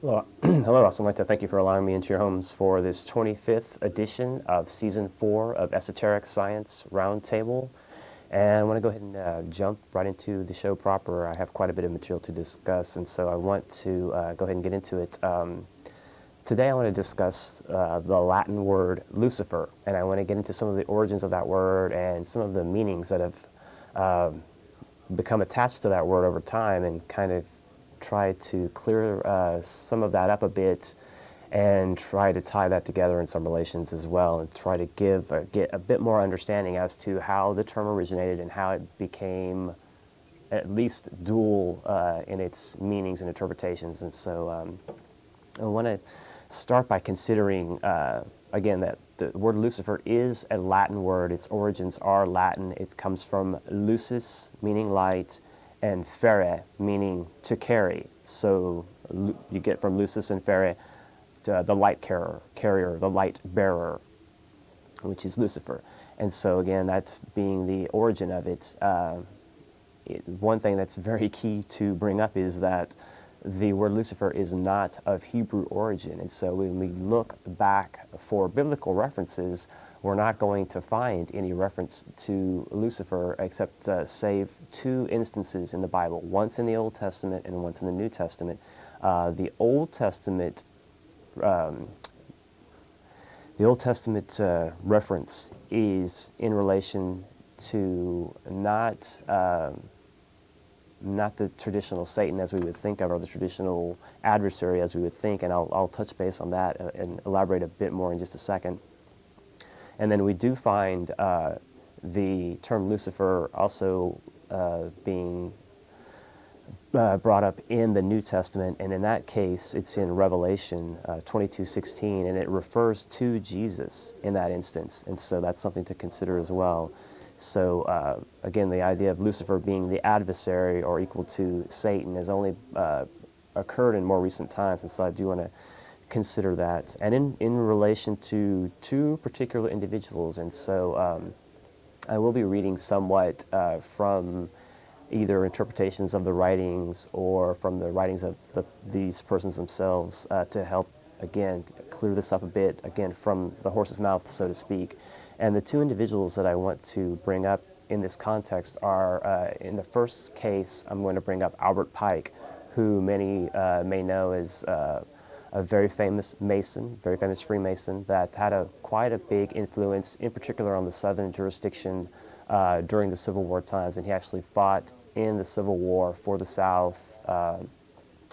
Well, hello, I'd also like to thank you for allowing me into your homes for this 25th edition of Season 4 of Esoteric Science Roundtable. And I want to go ahead and jump right into the show proper. I have quite a bit of material to discuss, and so I want to go ahead and get into it. Today I want to discuss the Latin word Lucifer, and I want to get into some of the origins of that word and some of the meanings that have become attached to that word over time, and kind of try to clear some of that up a bit and try to tie that together in some relations as well, and try to get a bit more understanding as to how the term originated and how it became at least dual in its meanings and interpretations. And so I want to start by considering, again, that the word Lucifer is a Latin word. Its origins are Latin. It comes from lucis, meaning light, and fere, meaning to carry. So you get from lucis and fere, the light carrier, the light bearer, which is Lucifer. And so again, that's being the origin of it. One thing that's very key to bring up is that the word Lucifer is not of Hebrew origin. And so when we look back for biblical references, we're not going to find any reference to Lucifer except save two instances in the Bible, once in the Old Testament and once in the New Testament. The Old Testament reference is in relation to not the traditional Satan as we would think of, or the traditional adversary as we would think, and I'll touch base on that and elaborate a bit more in just a second. And then we do find the term Lucifer also being brought up in the New Testament, and in that case it's in Revelation 22:16, and it refers to Jesus in that instance, and so that's something to consider as well. So again, the idea of Lucifer being the adversary or equal to Satan has only occurred in more recent times, and so I do want to consider that. And in relation to two particular individuals, and so I will be reading somewhat from either interpretations of the writings or from the writings of these persons themselves to help, again, clear this up a bit, again, from the horse's mouth, so to speak. And the two individuals that I want to bring up in this context are, in the first case, I'm going to bring up Albert Pike, who many may know as a very famous Mason, very famous Freemason that had quite a big influence, in particular on the southern jurisdiction during the Civil War times, and he actually fought in the Civil War for the South.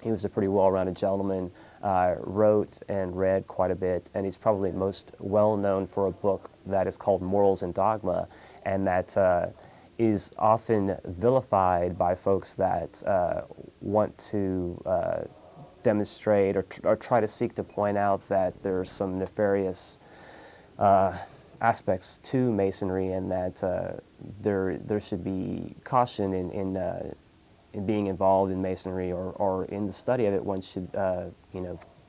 He was a pretty well-rounded gentleman, wrote and read quite a bit, and he's probably most well-known for a book that is called Morals and Dogma, and that is often vilified by folks that want to demonstrate or try to seek to point out that there's some nefarious aspects to Masonry, and that there should be caution in being involved in Masonry or in the study of it. One should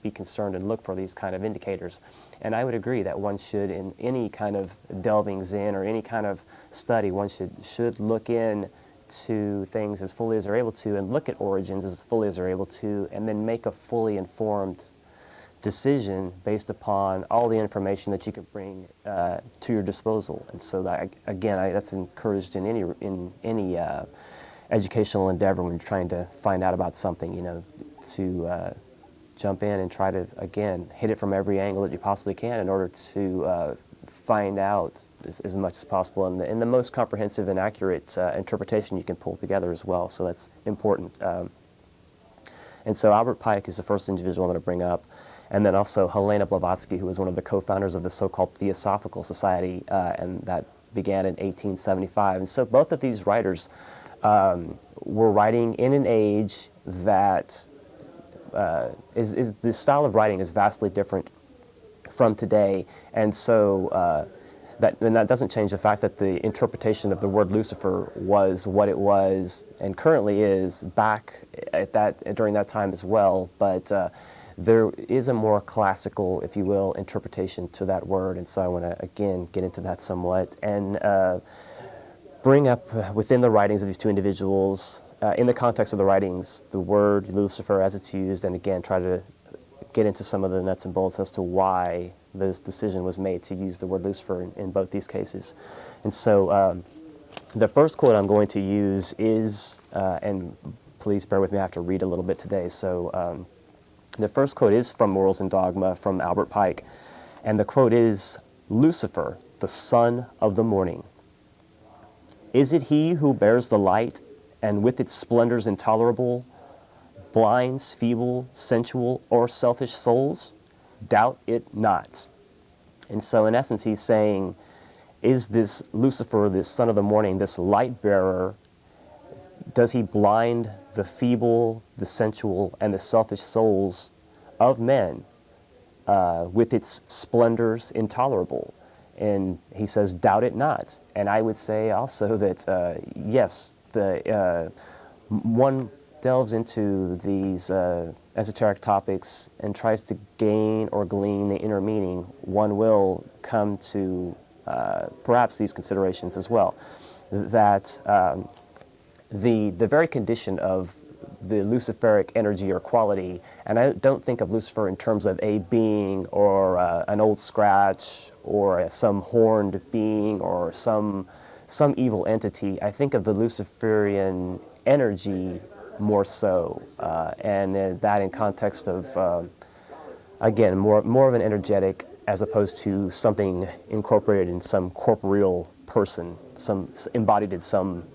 be concerned and look for these kind of indicators. And I would agree that one should, in any kind of delvings in or any kind of study, one should look in to things as fully as they're able to, and look at origins as fully as they're able to, and then make a fully informed decision based upon all the information that you can bring to your disposal. And so that, again, that's encouraged in any educational endeavor when you're trying to find out about something, to jump in and try to, again, hit it from every angle that you possibly can in order to find out as much as possible in the most comprehensive and accurate interpretation you can pull together as well. So that's important. And so Albert Pike is the first individual I'm going to bring up. And then also Helena Blavatsky, who was one of the co-founders of the so-called Theosophical Society, and that began in 1875. And so both of these writers were writing in an age that the style of writing is vastly different from today, and so that doesn't change the fact that the interpretation of the word Lucifer was what it was and currently is back during that time as well. But there is a more classical, if you will, interpretation to that word, and so I want to again get into that somewhat and bring up within the writings of these two individuals, in the context of the writings, the word Lucifer as it's used, and again try to get into some of the nuts and bolts as to why this decision was made to use the word Lucifer in both these cases. And so the first quote I'm going to use is, and please bear with me, I have to read a little bit today. So the first quote is from Morals and Dogma from Albert Pike. And the quote is, "Lucifer, the son of the morning. Is it he who bears the light, and with its splendors intolerable, blinds feeble, sensual, or selfish souls? Doubt it not." And so in essence he's saying, is this Lucifer, this son of the morning, this light bearer, does he blind the feeble, the sensual, and the selfish souls of men with its splendors intolerable? And he says, doubt it not. And I would say also that, yes, one delves into these esoteric topics and tries to gain or glean the inner meaning, one will come to perhaps these considerations as well. That the very condition of the Luciferic energy or quality, and I don't think of Lucifer in terms of a being or an old scratch or some horned being or some evil entity. I think of the Luciferian energy more so, and that in context of, again, more of an energetic as opposed to something incorporated in some corporeal person, some embodied in some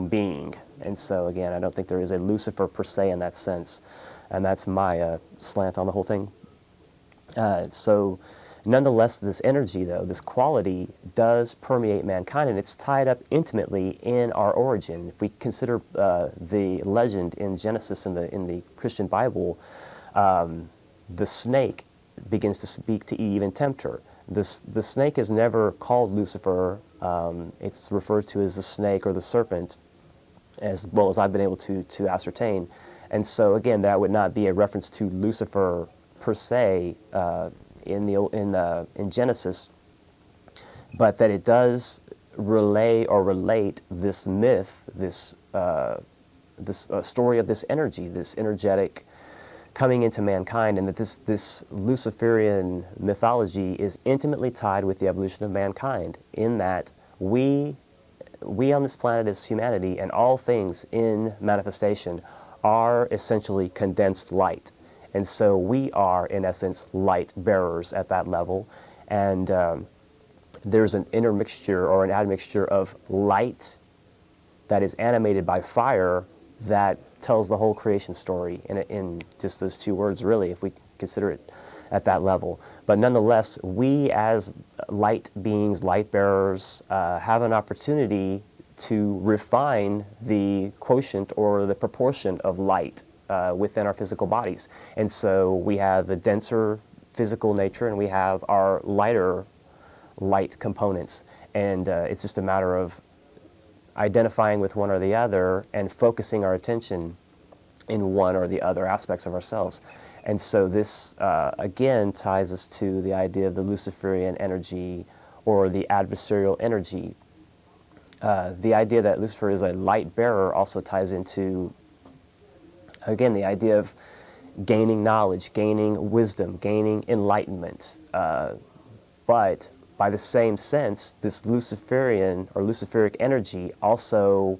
being. And so again, I don't think there is a Lucifer per se in that sense, and that's my slant on the whole thing. So nonetheless, this energy, though, this quality does permeate mankind, and it's tied up intimately in our origin. If we consider the legend in Genesis in the Christian Bible, the snake begins to speak to Eve and tempt her. The snake is never called Lucifer. It's referred to as the snake or the serpent, as well as I've been able to ascertain. And so again, that would not be a reference to Lucifer per se in Genesis, but that it does relate this myth, this story of this energy, this energetic coming into mankind, and that this Luciferian mythology is intimately tied with the evolution of mankind, in that we on this planet as humanity and all things in manifestation are essentially condensed light. And so we are, in essence, light bearers at that level. And there's an intermixture or an admixture of light that is animated by fire that tells the whole creation story in just those two words, really, if we consider it at that level. But nonetheless, we as light beings, light bearers, have an opportunity to refine the quotient or the proportion of light within our physical bodies. And so we have the denser physical nature and we have our lighter light components. And it's just a matter of identifying with one or the other and focusing our attention in one or the other aspects of ourselves. And so this, again, ties us to the idea of the Luciferian energy or the adversarial energy. The idea that Lucifer is a light bearer also ties into, again, the idea of gaining knowledge, gaining wisdom, gaining enlightenment. But by the same sense, this Luciferian or Luciferic energy also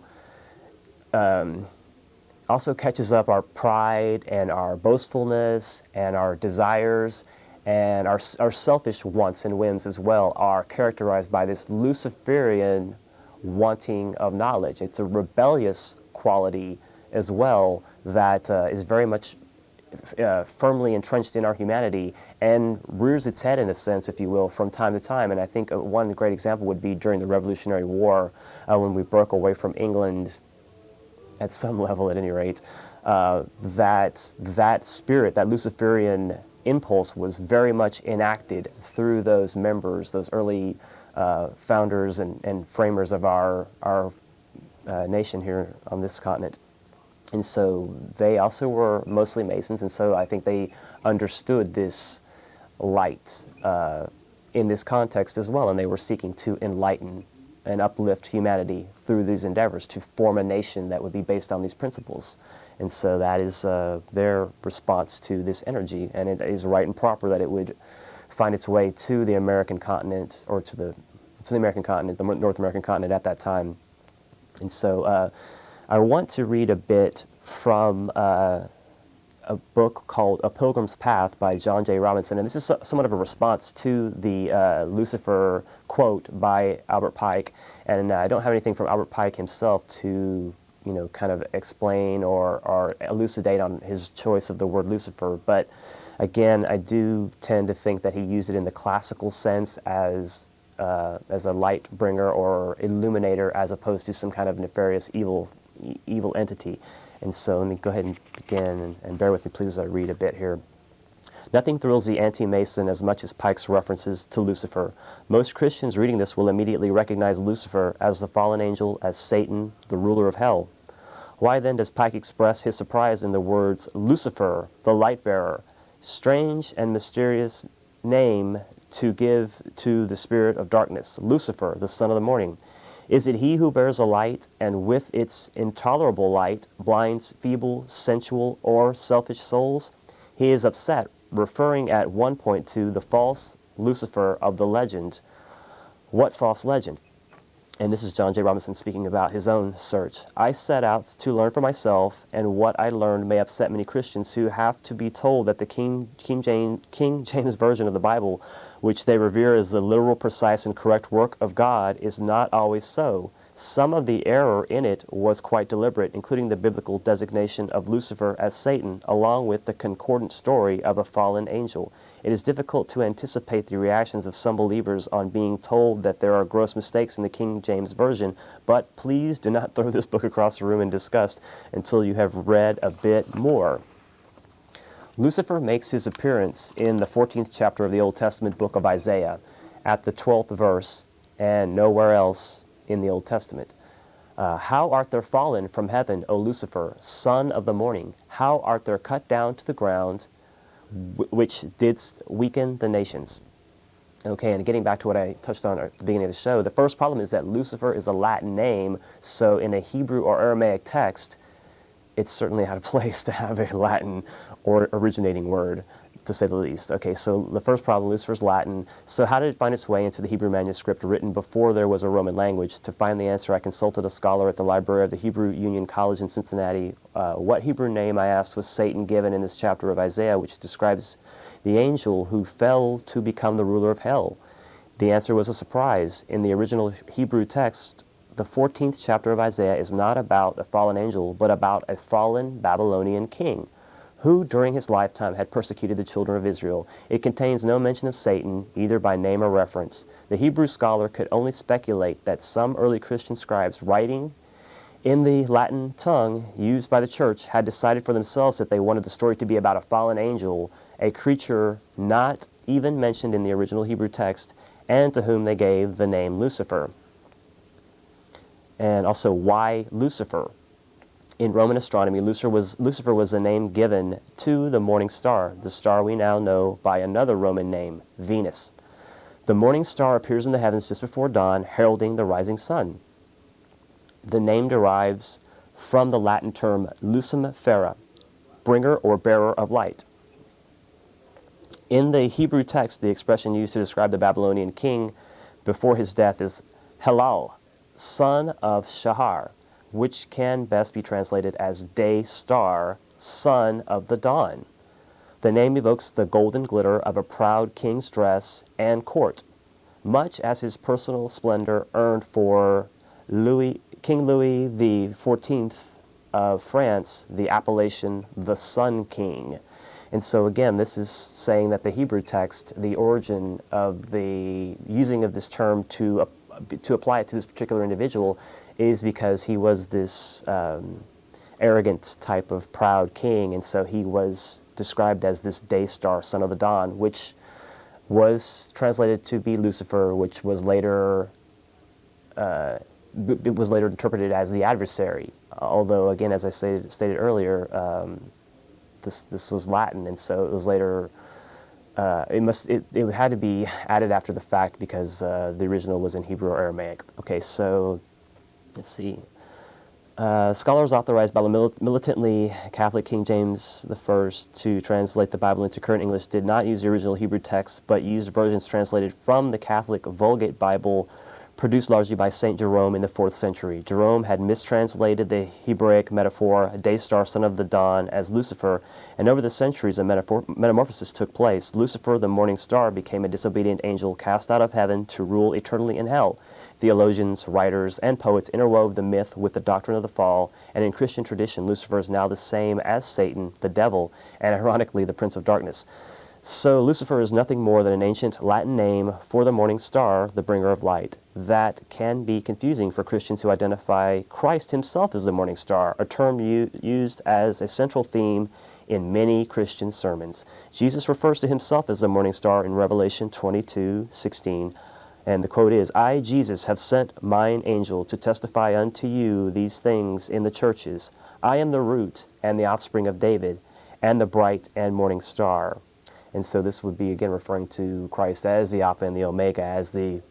catches up our pride and our boastfulness and our desires, and our selfish wants and whims as well are characterized by this Luciferian wanting of knowledge. It's a rebellious quality as well that is very much firmly entrenched in our humanity and rears its head, in a sense, if you will, from time to time. And I think one great example would be during the Revolutionary War, when we broke away from England, at some level at any rate, that spirit, that Luciferian impulse was very much enacted through those members, those early founders and framers of our nation here on this continent. And so they also were mostly Masons, and so I think they understood this light in this context as well, and they were seeking to enlighten and uplift humanity through these endeavors to form a nation that would be based on these principles. And so that is their response to this energy, and it is right and proper that it would find its way to the American continent, or to the American continent, the North American continent at that time. And so I want to read a bit from a book called A Pilgrim's Path by John J. Robinson, and this is somewhat of a response to the Lucifer quote by Albert Pike. And I don't have anything from Albert Pike himself to, you know, kind of explain or elucidate on his choice of the word Lucifer, but again, I do tend to think that he used it in the classical sense as a light bringer or illuminator, as opposed to some kind of nefarious evil entity. And so let me go ahead and begin, and bear with me please as I read a bit here. Nothing thrills the anti-Mason as much as Pike's references to Lucifer. Most Christians reading this will immediately recognize Lucifer as the fallen angel, as Satan, the ruler of hell. Why then does Pike express his surprise in the words, Lucifer, the light bearer? Strange and mysterious name to give to the spirit of darkness, Lucifer, the son of the morning. Is it he who bears a light, and with its intolerable light blinds feeble, sensual, or selfish souls? He is upset, referring at one point to the false Lucifer of the legend. What false legend? And this is John J. Robinson speaking about his own search. I set out to learn for myself, and what I learned may upset many Christians who have to be told that the King James Version of the Bible, which they revere as the literal, precise, and correct work of God, is not always so. Some of the error in it was quite deliberate, including the biblical designation of Lucifer as Satan, along with the concordant story of a fallen angel. It is difficult to anticipate the reactions of some believers on being told that there are gross mistakes in the King James Version, but please do not throw this book across the room in disgust until you have read a bit more. Lucifer makes his appearance in the 14th chapter of the Old Testament book of Isaiah, at the 12th verse, and nowhere else in the Old Testament. How art thou fallen from heaven, O Lucifer, son of the morning? How art thou cut down to the ground, which didst weaken the nations? Okay, and getting back to what I touched on at the beginning of the show, the first problem is that Lucifer is a Latin name, so in a Hebrew or Aramaic text, it's certainly out of place to have a Latin or originating word, to say the least. Okay, so the first problem, Lucifer's Latin. So how did it find its way into the Hebrew manuscript written before there was a Roman language? To find the answer, I consulted a scholar at the library of the Hebrew Union College in Cincinnati. What Hebrew name, I asked, was Satan given in this chapter of Isaiah, which describes the angel who fell to become the ruler of hell? The answer was a surprise. In the original Hebrew text, the 14th chapter of Isaiah is not about a fallen angel, but about a fallen Babylonian king, who during his lifetime had persecuted the children of Israel. It contains no mention of Satan, either by name or reference. The Hebrew scholar could only speculate that some early Christian scribes writing in the Latin tongue used by the church had decided for themselves that they wanted the story to be about a fallen angel, a creature not even mentioned in the original Hebrew text, and to whom they gave the name Lucifer. And also, why Lucifer? In Roman astronomy, Lucifer was a name given to the morning star, the star we now know by another Roman name, Venus. The morning star appears in the heavens just before dawn, heralding the rising sun. The name derives from the Latin term lucifera, bringer or bearer of light. In the Hebrew text, the expression used to describe the Babylonian king before his death is Helal, son of Shahar, which can best be translated as day star, son of the dawn. The name evokes the golden glitter of a proud king's dress and court, much as his personal splendor earned for King Louis XIV of France the appellation the Sun King. And so again, this is saying that the Hebrew text, the origin of the using of this term to apply it to this particular individual is because he was this arrogant type of proud king, and so he was described as this day star, son of the dawn, which was translated to be Lucifer, which was later interpreted as the adversary. Although, again, as I stated earlier, this was Latin, and so it was later. It had to be added after the fact because the original was in Hebrew or Aramaic. Okay, so let's see. Scholars authorized by the militantly Catholic King James I to translate the Bible into current English did not use the original Hebrew text, but used versions translated from the Catholic Vulgate Bible, produced largely by St. Jerome in the 4th century. Jerome had mistranslated the Hebraic metaphor, day star, son of the dawn, as Lucifer, and over the centuries a metamorphosis took place. Lucifer, the morning star, became a disobedient angel cast out of heaven to rule eternally in hell. Theologians, writers, and poets interwove the myth with the doctrine of the fall, and in Christian tradition, Lucifer is now the same as Satan, the devil, and ironically, the prince of darkness. So Lucifer is nothing more than an ancient Latin name for the morning star, the bringer of light. That can be confusing for Christians who identify Christ himself as the morning star, a term used as a central theme in many Christian sermons. Jesus refers to himself as the morning star in Revelation 22:16. And the quote is, I, Jesus, have sent mine angel to testify unto you these things in the churches. I am the root and the offspring of David, and the bright and morning star. And so this would be, again, referring to Christ as the Alpha and the Omega, as the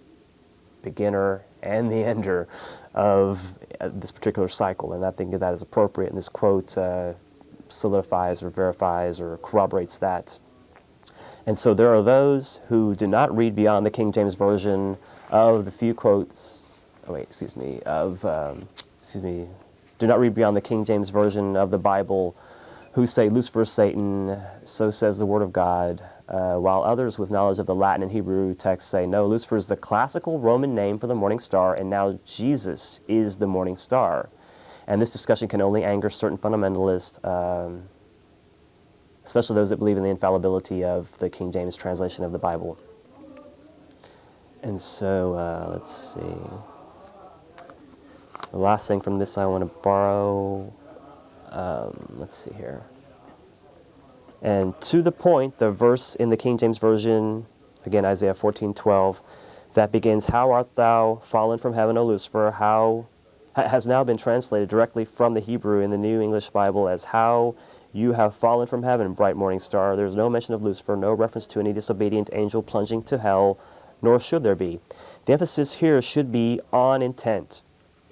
beginner and the ender of this particular cycle. And I think that is appropriate. And this quote solidifies or verifies or corroborates that. And so there are those who do not read beyond the King James Version of the few quotes, do not read beyond the King James Version of the Bible, who say Lucifer is Satan, so says the Word of God, while others with knowledge of the Latin and Hebrew texts say, no, Lucifer is the classical Roman name for the morning star, and now Jesus is the morning star. And this discussion can only anger certain fundamentalists, especially those that believe in the infallibility of the King James translation of the Bible. And so, let's see. The last thing from this I want to borrow, let's see here. And to the point, the verse in the King James Version, again, Isaiah 14:12, that begins, how art thou fallen from heaven, O Lucifer, has now been translated directly from the Hebrew in the New English Bible as how you have fallen from heaven, bright morning star. There is no mention of Lucifer, no reference to any disobedient angel plunging to hell, nor should there be. The emphasis here should be on intent.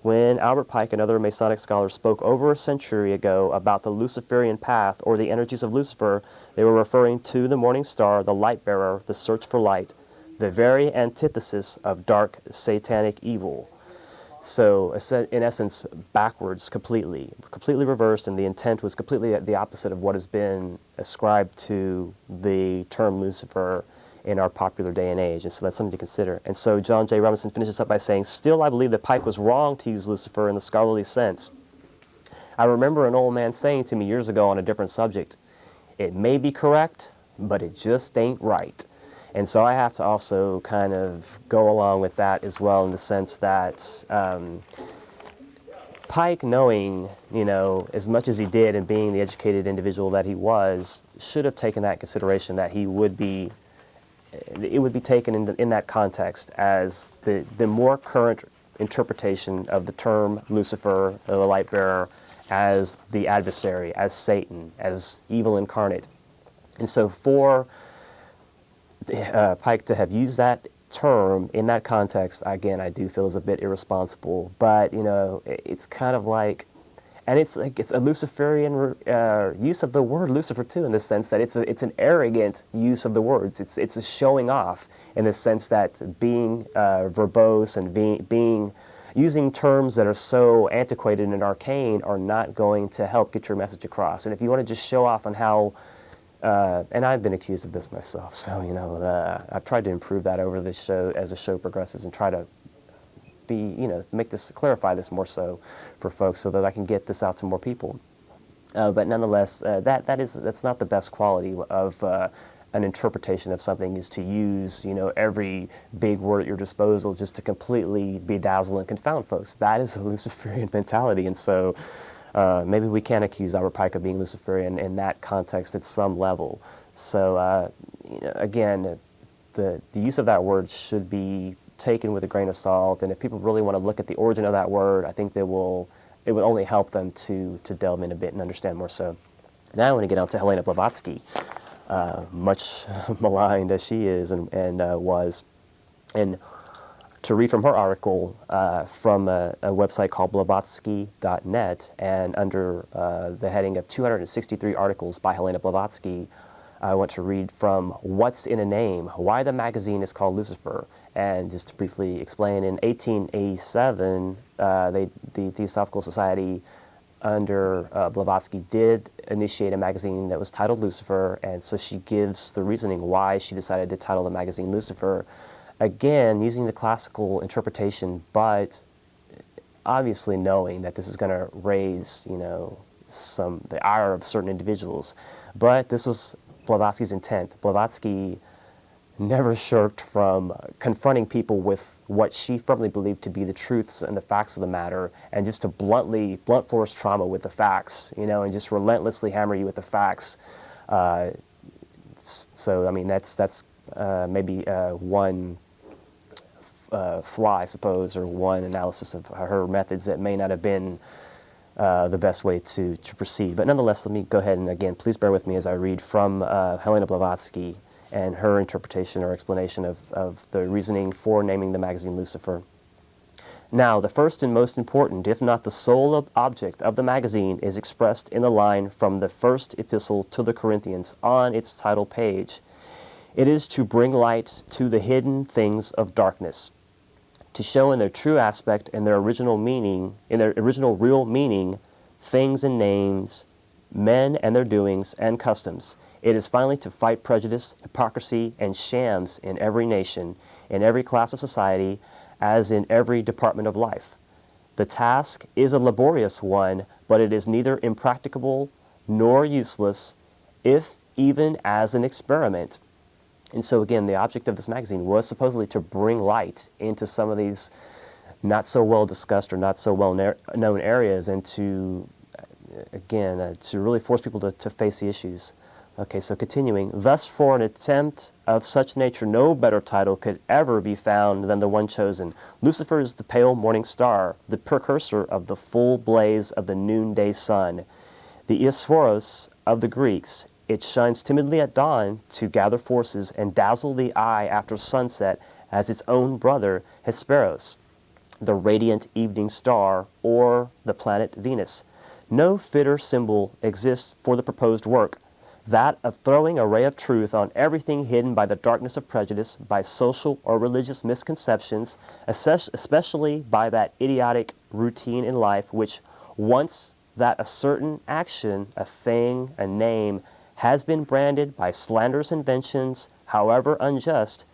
When Albert Pike and other Masonic scholars spoke over a century ago about the Luciferian path or the energies of Lucifer, they were referring to the morning star, the light bearer, the search for light, the very antithesis of dark satanic evil. So, in essence, backwards completely reversed, and the intent was completely the opposite of what has been ascribed to the term Lucifer in our popular day and age. And so that's something to consider. And so John J. Robinson finishes up by saying, still I believe that Pike was wrong to use Lucifer in the scholarly sense. I remember an old man saying to me years ago on a different subject, it may be correct, but it just ain't right. And so I have to also kind of go along with that as well, in the sense that Pike, knowing, as much as he did and being the educated individual that he was, should have taken that consideration that it would be taken in that context as the more current interpretation of the term Lucifer, the light bearer, as the adversary, as Satan, as evil incarnate. And so for Pike to have used that term in that context, again, I do feel is a bit irresponsible. But it's kind of like, and it's a Luciferian use of the word Lucifer too, in the sense that it's an arrogant use of the words. It's a showing off in the sense that being verbose and being using terms that are so antiquated and arcane are not going to help get your message across. And if you want to just show off on how and I've been accused of this myself, so I've tried to improve that over the show as the show progresses, and try to clarify this more so for folks, so that I can get this out to more people. But nonetheless, that's not the best quality of an interpretation of something, is to use every big word at your disposal just to completely bedazzle and confound folks. That is a Luciferian mentality, and so. Maybe we can accuse Albert Pike of being Luciferian in that context at some level. So, again, the use of that word should be taken with a grain of salt. And if people really want to look at the origin of that word, I think it would only help them to delve in a bit and understand more so. Now I want to get on to Helena Blavatsky, much maligned as she is and was. And to read from her article from a website called Blavatsky.net, and under the heading of 263 articles by Helena Blavatsky, I want to read from What's in a Name, Why the Magazine is Called Lucifer. And just to briefly explain, in 1887, the Theosophical Society under Blavatsky did initiate a magazine that was titled Lucifer, and so she gives the reasoning why she decided to title the magazine Lucifer. Again, using the classical interpretation, but obviously knowing that this is going to raise, the ire of certain individuals. But this was Blavatsky's intent. Blavatsky never shirked from confronting people with what she firmly believed to be the truths and the facts of the matter, and just to blunt force trauma with the facts, and just relentlessly hammer you with the facts. So, I mean, that's maybe one flaw, I suppose, or one analysis of her methods that may not have been the best way to proceed. But nonetheless, let me go ahead and, again, please bear with me as I read from Helena Blavatsky and her interpretation or explanation of the reasoning for naming the magazine Lucifer. Now, the first and most important, if not the sole object of the magazine, is expressed in the line from the first epistle to the Corinthians on its title page. It is to bring light to the hidden things of darkness, to show in their true aspect and their original meaning, in their original real meaning, things and names, men and their doings and customs. It is finally to fight prejudice, hypocrisy, and shams in every nation, in every class of society, as in every department of life. The task is a laborious one, but it is neither impracticable nor useless, if even as an experiment. And so again, the object of this magazine was supposedly to bring light into some of these not so well discussed or not so well known areas, and to, again, to really force people to face the issues. Okay, so continuing, thus for an attempt of such nature no better title could ever be found than the one chosen. Lucifer is the pale morning star, the precursor of the full blaze of the noonday sun, the Eosphoros of the Greeks. It shines timidly at dawn to gather forces and dazzle the eye after sunset as its own brother Hesperos, the radiant evening star, or the planet Venus. No fitter symbol exists for the proposed work, that of throwing a ray of truth on everything hidden by the darkness of prejudice, by social or religious misconceptions, especially by that idiotic routine in life which, once that a certain action, a thing, a name, has been branded by slanderous inventions, however unjust,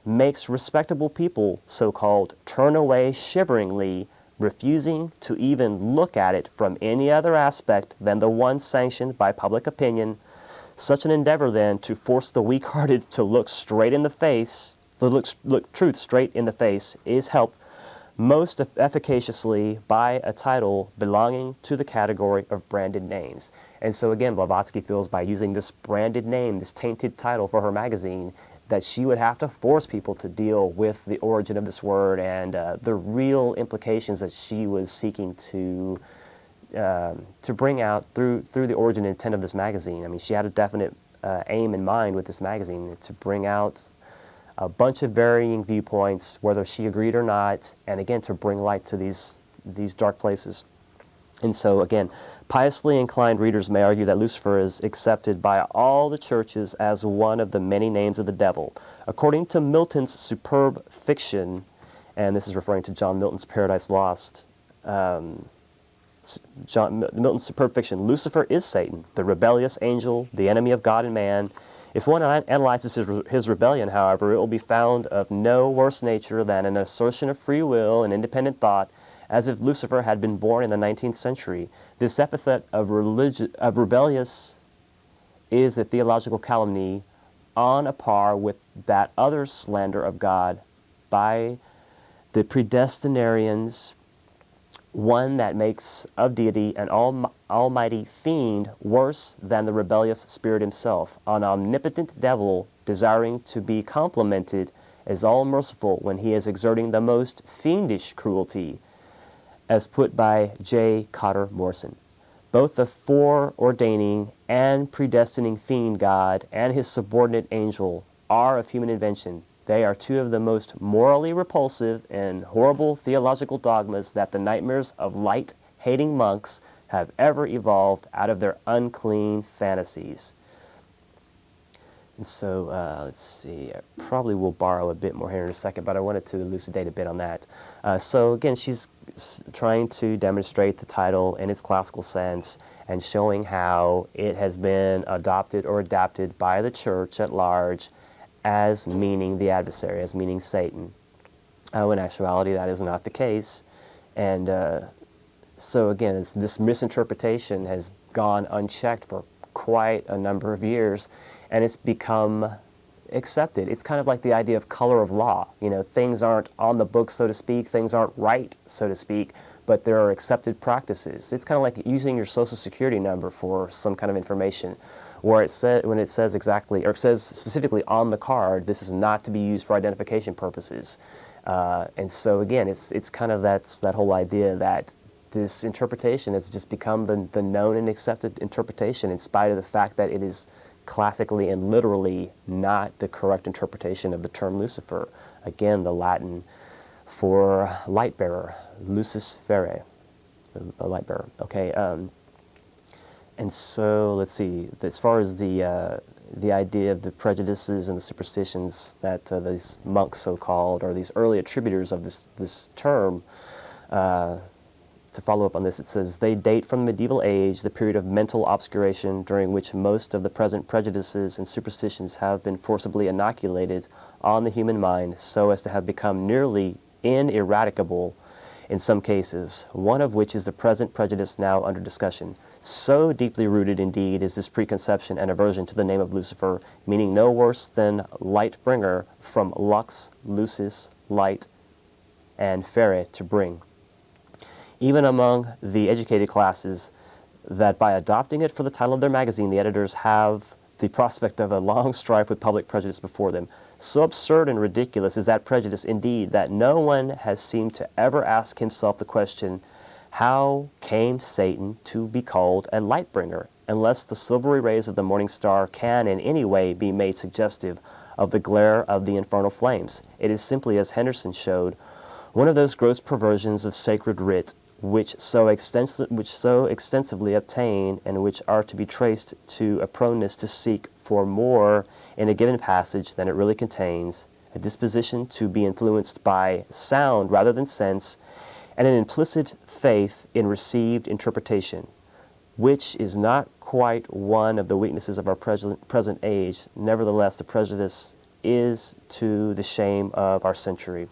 makes respectable people, so-called, turn away shiveringly, refusing to even look at it from any other aspect than the one sanctioned by public opinion. Such an endeavor, then, to force the weak-hearted to look straight in the face, to look truth straight in the face, is helped most efficaciously by a title belonging to the category of branded names. And so again, Blavatsky feels by using this branded name, this tainted title for her magazine, that she would have to force people to deal with the origin of this word and the real implications that she was seeking to bring out through the origin and intent of this magazine. I mean, she had a definite aim in mind with this magazine, to bring out a bunch of varying viewpoints, whether she agreed or not, and again, to bring light to these dark places. And so again, piously inclined readers may argue that Lucifer is accepted by all the churches as one of the many names of the devil. According to Milton's superb fiction, and this is referring to John Milton's Paradise Lost, Milton's superb fiction, Lucifer is Satan, the rebellious angel, the enemy of God and man. If one analyzes his rebellion, however, it will be found of no worse nature than an assertion of free will and independent thought, as if Lucifer had been born in the 19th century. This epithet of rebellious is a theological calumny on a par with that other slander of God by the predestinarians, one that makes of deity an almighty fiend worse than the rebellious spirit himself, an omnipotent devil desiring to be complimented as all-merciful when he is exerting the most fiendish cruelty, as put by J. Cotter Morson. Both the foreordaining and predestining fiend God and his subordinate angel are of human invention. They are two of the most morally repulsive and horrible theological dogmas that the nightmares of light-hating monks have ever evolved out of their unclean fantasies. And so, let's see, I probably will borrow a bit more here in a second, but I wanted to elucidate a bit on that. So again, she's trying to demonstrate the title in its classical sense and showing how it has been adopted or adapted by the church at large as meaning the adversary, as meaning Satan. In actuality, that is not the case. And so again, this misinterpretation has gone unchecked for quite a number of years, and it's become accepted. It's kind of like the idea of color of law. You know, things aren't on the books, so to speak, things aren't right, so to speak, but there are accepted practices. It's kind of like using your social security number for some kind of information, where when it says exactly, or it says specifically on the card, this is not to be used for identification purposes. And so again, it's kind of that whole idea that this interpretation has just become the known and accepted interpretation, in spite of the fact that it is classically and literally not the correct interpretation of the term Lucifer. Again, the Latin for light bearer, Lucifere, the light bearer. Okay, and so let's see. As far as the idea of the prejudices and the superstitions that these monks, so-called, or these early attributors of this term. To follow up on this, it says, they date from the medieval age, the period of mental obscuration during which most of the present prejudices and superstitions have been forcibly inoculated on the human mind so as to have become nearly ineradicable in some cases, one of which is the present prejudice now under discussion. So deeply rooted indeed is this preconception and aversion to the name of Lucifer, meaning no worse than light bringer, from lux, lucis, light, and fere, to bring, even among the educated classes, that by adopting it for the title of their magazine, the editors have the prospect of a long strife with public prejudice before them. So absurd and ridiculous is that prejudice, indeed, that no one has seemed to ever ask himself the question, how came Satan to be called a light bringer, unless the silvery rays of the morning star can in any way be made suggestive of the glare of the infernal flames? It is simply, as Henderson showed, one of those gross perversions of sacred writ which so extensively obtain, and which are to be traced to a proneness to seek for more in a given passage than it really contains, a disposition to be influenced by sound rather than sense, and an implicit faith in received interpretation, which is not quite one of the weaknesses of our present age. Nevertheless, the prejudice is to the shame of our century.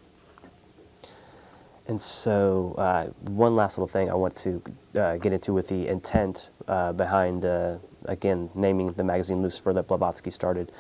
And so one last little thing I want to get into with the intent behind, again, naming the magazine Lucifer that Blavatsky started.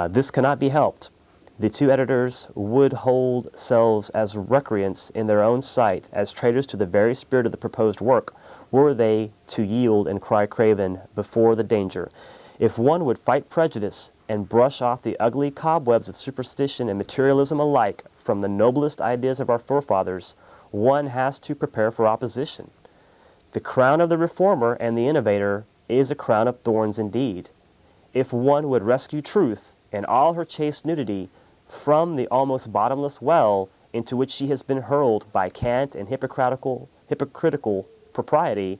This cannot be helped. The two editors would hold selves as recreants in their own sight, as traitors to the very spirit of the proposed work, were they to yield and cry craven before the danger. If one would fight prejudice and brush off the ugly cobwebs of superstition and materialism alike from the noblest ideas of our forefathers, one has to prepare for opposition. The crown of the reformer and the innovator is a crown of thorns indeed. If one would rescue truth in all her chaste nudity from the almost bottomless well into which she has been hurled by cant and hypocritical propriety,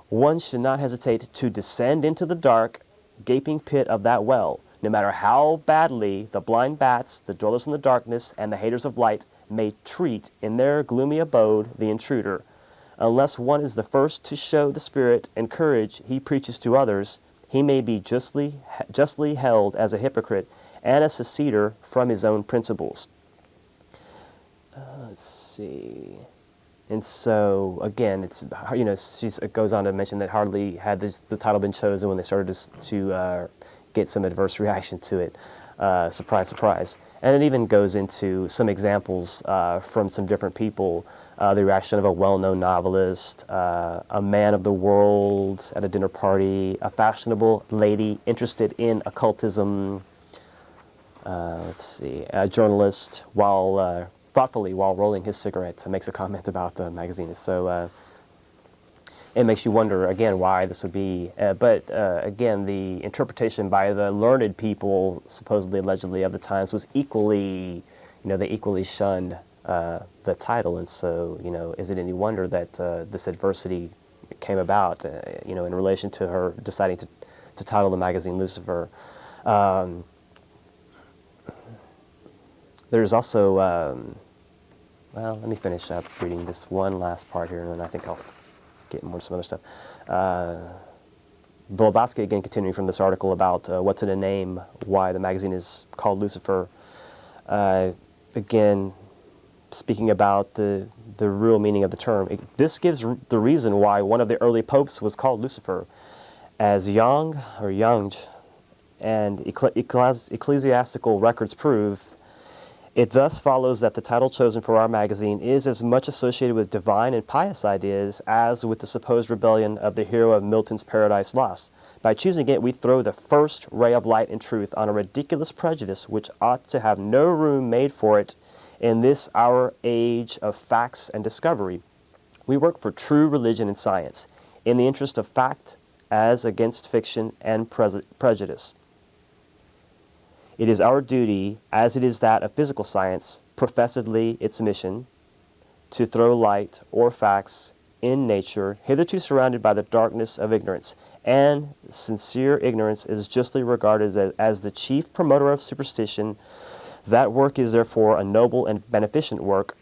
one should not hesitate to descend into the dark, gaping pit of that well, no matter how badly the blind bats, the dwellers in the darkness, and the haters of light may treat in their gloomy abode the intruder. Unless one is the first to show the spirit and courage he preaches to others, he may be justly held as a hypocrite and a seceder from his own principles. Let's see. And so, again, it's, you know, it goes on to mention that hardly had the title been chosen when they started to get some adverse reaction to it. Surprise, surprise. And it even goes into some examples from some different people. The reaction of a well-known novelist, a man of the world at a dinner party, a fashionable lady interested in occultism, let's see, a journalist, thoughtfully while rolling his cigarette, makes a comment about the magazine. So it makes you wonder again why this would be. But again, the interpretation by the learned people, supposedly, allegedly, of the times was equally, they equally shunned the title. And so, is it any wonder that this adversity came about, in relation to her deciding to title the magazine Lucifer? There's also, well, let me finish up reading this one last part here, and then I think I'll get more to some other stuff. Blavatsky, again, continuing from this article about what's in a name, why the magazine is called Lucifer. Again, speaking about the real meaning of the term. This gives the reason why one of the early popes was called Lucifer. As Yang and ecclesiastical records prove, it thus follows that the title chosen for our magazine is as much associated with divine and pious ideas as with the supposed rebellion of the hero of Milton's Paradise Lost. By choosing it, we throw the first ray of light and truth on a ridiculous prejudice which ought to have no room made for it in this our age of facts and discovery. We work for true religion and science, in the interest of fact as against fiction and prejudice. It is our duty, as it is that of physical science, professedly its mission, to throw light or facts in nature, hitherto surrounded by the darkness of ignorance. And sincere ignorance is justly regarded as the chief promoter of superstition. That work is therefore a noble and beneficent work,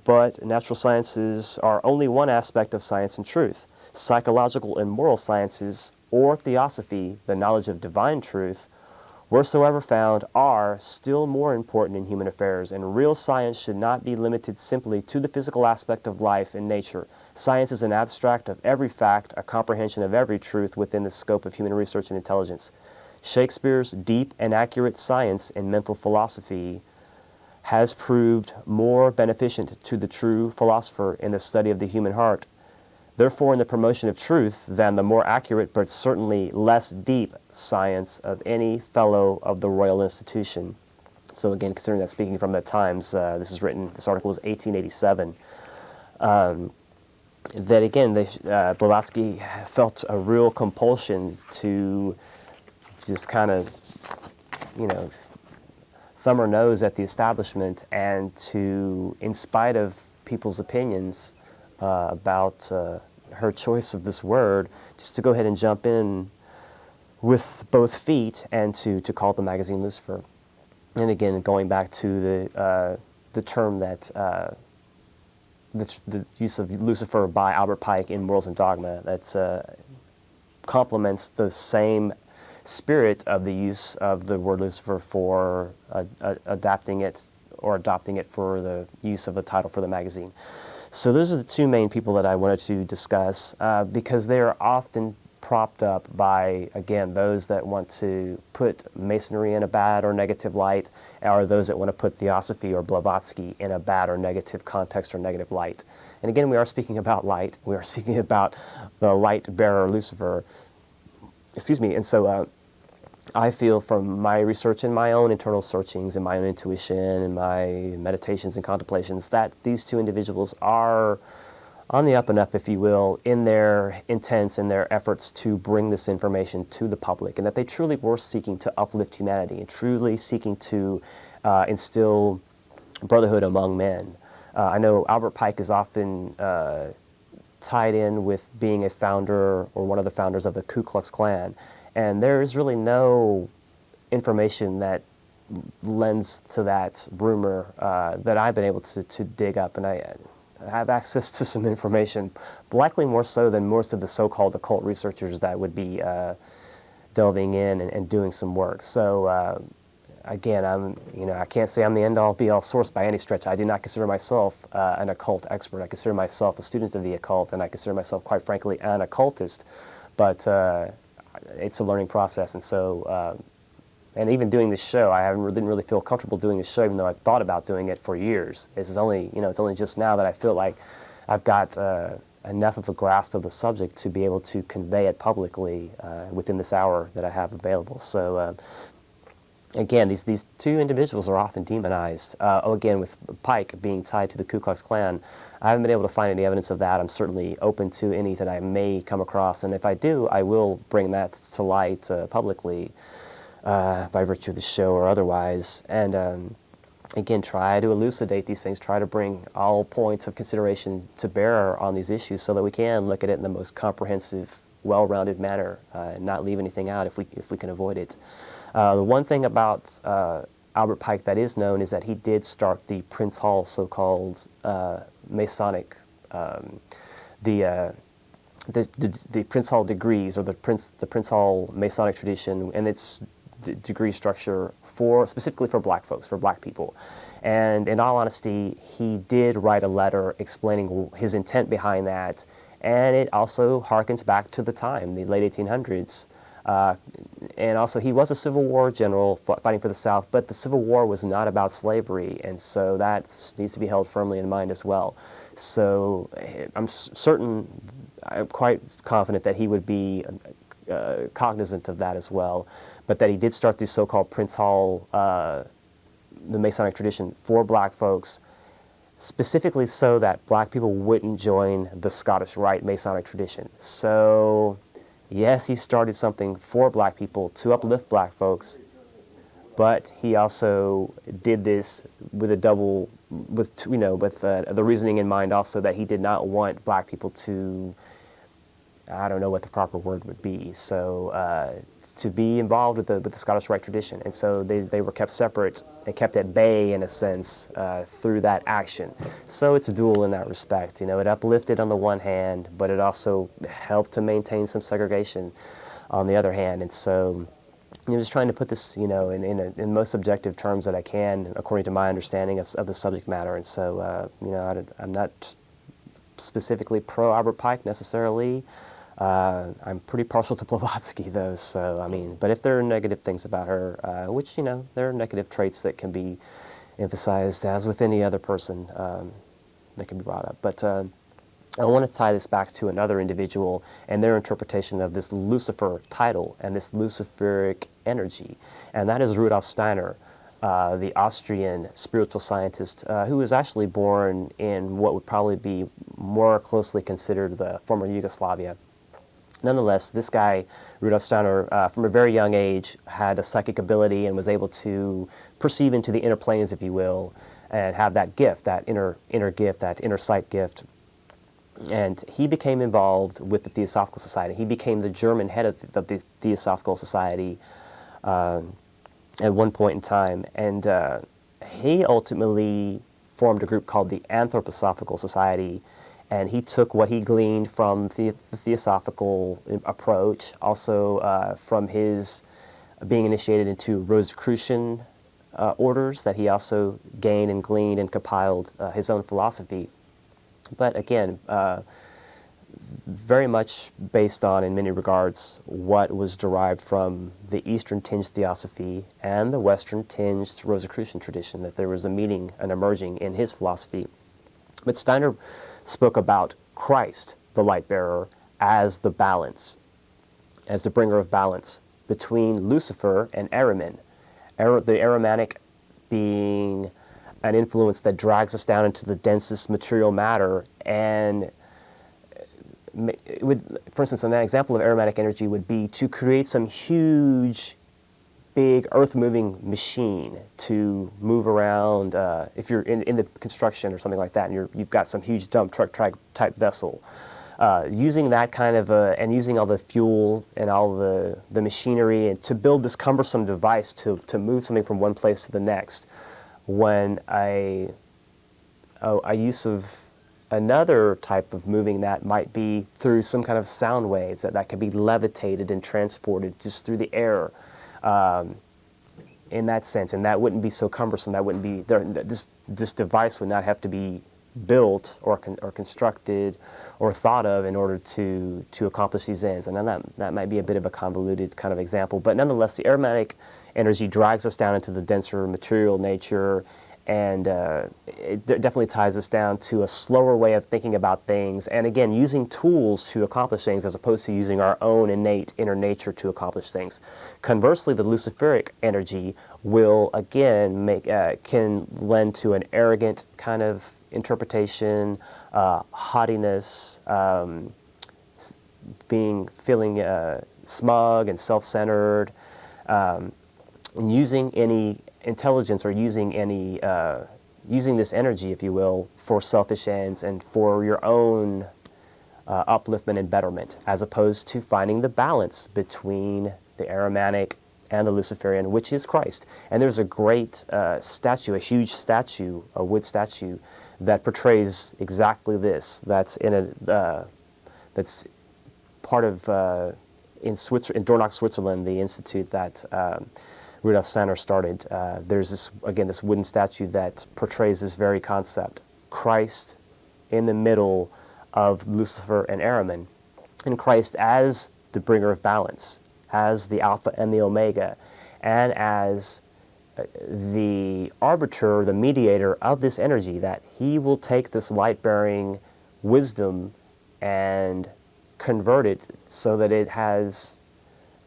but natural sciences are only one aspect of science and truth. Psychological and moral sciences, or theosophy, the knowledge of divine truth, wheresoever found, are still more important in human affairs, and real science should not be limited simply to the physical aspect of life and nature. Science is an abstract of every fact, a comprehension of every truth within the scope of human research and intelligence. Shakespeare's deep and accurate science and mental philosophy has proved more beneficent to the true philosopher in the study of the human heart, therefore in the promotion of truth, than the more accurate but certainly less deep science of any fellow of the royal institution. So again, considering that speaking from the times, this article is 1887, that again, Blavatsky felt a real compulsion to just kind of, thumb her nose at the establishment and to, in spite of people's opinions, about her choice of this word, just to go ahead and jump in with both feet and to call the magazine Lucifer. And again, going back to the term that the use of Lucifer by Albert Pike in Morals and Dogma, that complements the same spirit of the use of the word Lucifer for adapting it or adopting it for the use of the title for the magazine. So those are the two main people that I wanted to discuss because they are often propped up by, again, those that want to put Masonry in a bad or negative light, or those that want to put Theosophy or Blavatsky in a bad or negative context or negative light. And again, we are speaking about light. We are speaking about the light bearer, Lucifer. Excuse me. And so I feel from my research and my own internal searchings and my own intuition and my meditations and contemplations that these two individuals are on the up and up, if you will, in their intents and their efforts to bring this information to the public, and that they truly were seeking to uplift humanity and truly seeking to instill brotherhood among men. I know Albert Pike is often tied in with being a founder or one of the founders of the Ku Klux Klan. And there is really no information that lends to that rumor that I've been able to dig up. And I have access to some information, likely more so than most of the so-called occult researchers that would be delving in and doing some work. So again, I can't say I'm the end-all, be-all source by any stretch. I do not consider myself an occult expert. I consider myself a student of the occult, and I consider myself, quite frankly, an occultist. But it's a learning process, and so, and even doing this show, didn't really feel comfortable doing this show, even though I thought about doing it for years. It's only just now that I feel like I've got enough of a grasp of the subject to be able to convey it publicly within this hour that I have available. So, again, these two individuals are often demonized. Again, with Pike being tied to the Ku Klux Klan, I haven't been able to find any evidence of that. I'm certainly open to any that I may come across, and if I do, I will bring that to light publicly by virtue of the show or otherwise. And again, try to elucidate these things, try to bring all points of consideration to bear on these issues so that we can look at it in the most comprehensive, well-rounded manner, and not leave anything out if we can avoid it. The one thing about Albert Pike that is known is that he did start the Prince Hall so-called Masonic, the Prince Hall degrees, or the Prince Hall Masonic tradition and its degree structure specifically for black folks, for black people. And in all honesty, he did write a letter explaining his intent behind that, and it also harkens back to the time, the late 1800s. And also, he was a Civil War general fighting for the South, but the Civil War was not about slavery, and so that needs to be held firmly in mind as well. So I'm quite confident that he would be cognizant of that as well, but that he did start the so-called Prince Hall, the Masonic tradition for black folks, specifically so that black people wouldn't join the Scottish Rite Masonic tradition. So yes, he started something for black people to uplift black folks, but he also did this with the reasoning in mind also that he did not want black people to, I don't know what the proper word would be, so to be involved with the Scottish Rite tradition. And so they were kept separate and kept at bay, in a sense, through that action. So it's dual in that respect. You know, it uplifted on the one hand, but it also helped to maintain some segregation on the other hand. And so I'm just trying to put this, you know, in the most objective terms that I can, according to my understanding of the subject matter. And so, you know, I'm not specifically pro Albert Pike necessarily. I'm pretty partial to Blavatsky, though, so, I mean, but if there are negative things about her, which, you know, there are negative traits that can be emphasized, as with any other person, that can be brought up. But I want to tie this back to another individual and their interpretation of this Lucifer title and this Luciferic energy, and that is Rudolph Steiner, the Austrian spiritual scientist who was actually born in what would probably be more closely considered the former Yugoslavia. Nonetheless, this guy, Rudolph Steiner, from a very young age, had a psychic ability and was able to perceive into the inner planes, if you will, and have that gift, that inner gift, that inner sight gift. And he became involved with the Theosophical Society. He became the German head of the Theosophical Society at one point in time. And he ultimately formed a group called the Anthroposophical Society, and he took what he gleaned from the Theosophical approach, also from his being initiated into Rosicrucian orders, that he also gained and gleaned and compiled his own philosophy. But again, very much based on, in many regards, what was derived from the Eastern-tinged Theosophy and the Western-tinged Rosicrucian tradition, that there was a meeting and emerging in his philosophy. But Steiner spoke about Christ, the light bearer, as the balance, as the bringer of balance between Lucifer and Ahriman. The Ahrimanic being an influence that drags us down into the densest material matter, and it would, for instance, an example of Ahrimanic energy would be to create some huge, big earth-moving machine to move around. If you're in the construction or something like that, and you've got some huge dump truck type vessel, using that kind of and using all the fuel and all the machinery, and to build this cumbersome device to move something from one place to the next, when a use of another type of moving that might be through some kind of sound waves that can be levitated and transported just through the air, in that sense, and that wouldn't be so cumbersome. That wouldn't be there. This device would not have to be built or constructed or thought of in order to accomplish these ends. And then that might be a bit of a convoluted kind of example, but nonetheless, the Ahrimanic energy drags us down into the denser material nature, And it definitely ties us down to a slower way of thinking about things, and again, using tools to accomplish things as opposed to using our own innate inner nature to accomplish things. Conversely, the Luciferic energy will again can lend to an arrogant kind of interpretation, haughtiness, feeling smug and self-centered, and using any intelligence or using any using this energy, if you will, for selfish ends and for your own upliftment and betterment, as opposed to finding the balance between the Ahrimanic and the Luciferian, which is Christ. And there's a great statue, a huge statue, a wood statue, that portrays exactly this. That's that's part of in Dornach, Switzerland, the institute that Rudolph Steiner started. There's this wooden statue that portrays this very concept: Christ in the middle of Lucifer and Ahriman, and Christ as the bringer of balance, as the Alpha and the Omega, and as the arbiter, the mediator of this energy, that he will take this light-bearing wisdom and convert it so that it has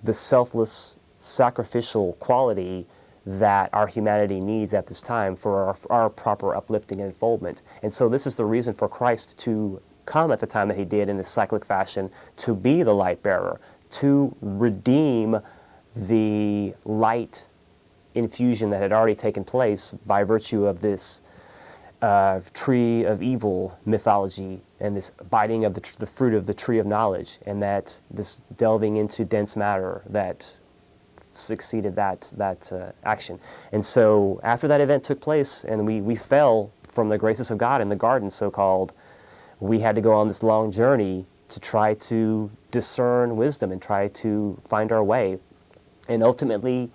the selfless, sacrificial quality that our humanity needs at this time for our proper uplifting and unfoldment. And so this is the reason for Christ to come at the time that he did in this cyclic fashion, to be the light bearer, to redeem the light infusion that had already taken place by virtue of this tree of evil mythology and this biting of the fruit of the tree of knowledge, and that this delving into dense matter that succeeded that action. And so after that event took place and we fell from the graces of God in the garden, so-called, we had to go on this long journey to try to discern wisdom and try to find our way. And ultimately,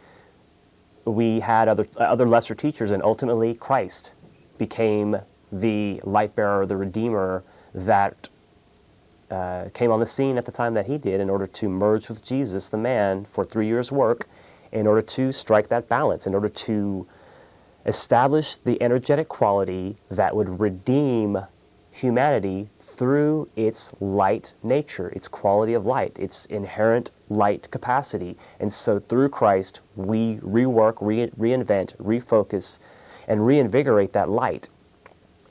we had other lesser teachers, and ultimately Christ became the light bearer, the redeemer that came on the scene at the time that he did in order to merge with Jesus, the man, for 3 years' work, in order to strike that balance, in order to establish the energetic quality that would redeem humanity through its light nature, its quality of light, its inherent light capacity. And so through Christ, we rework, reinvent, refocus, and reinvigorate that light.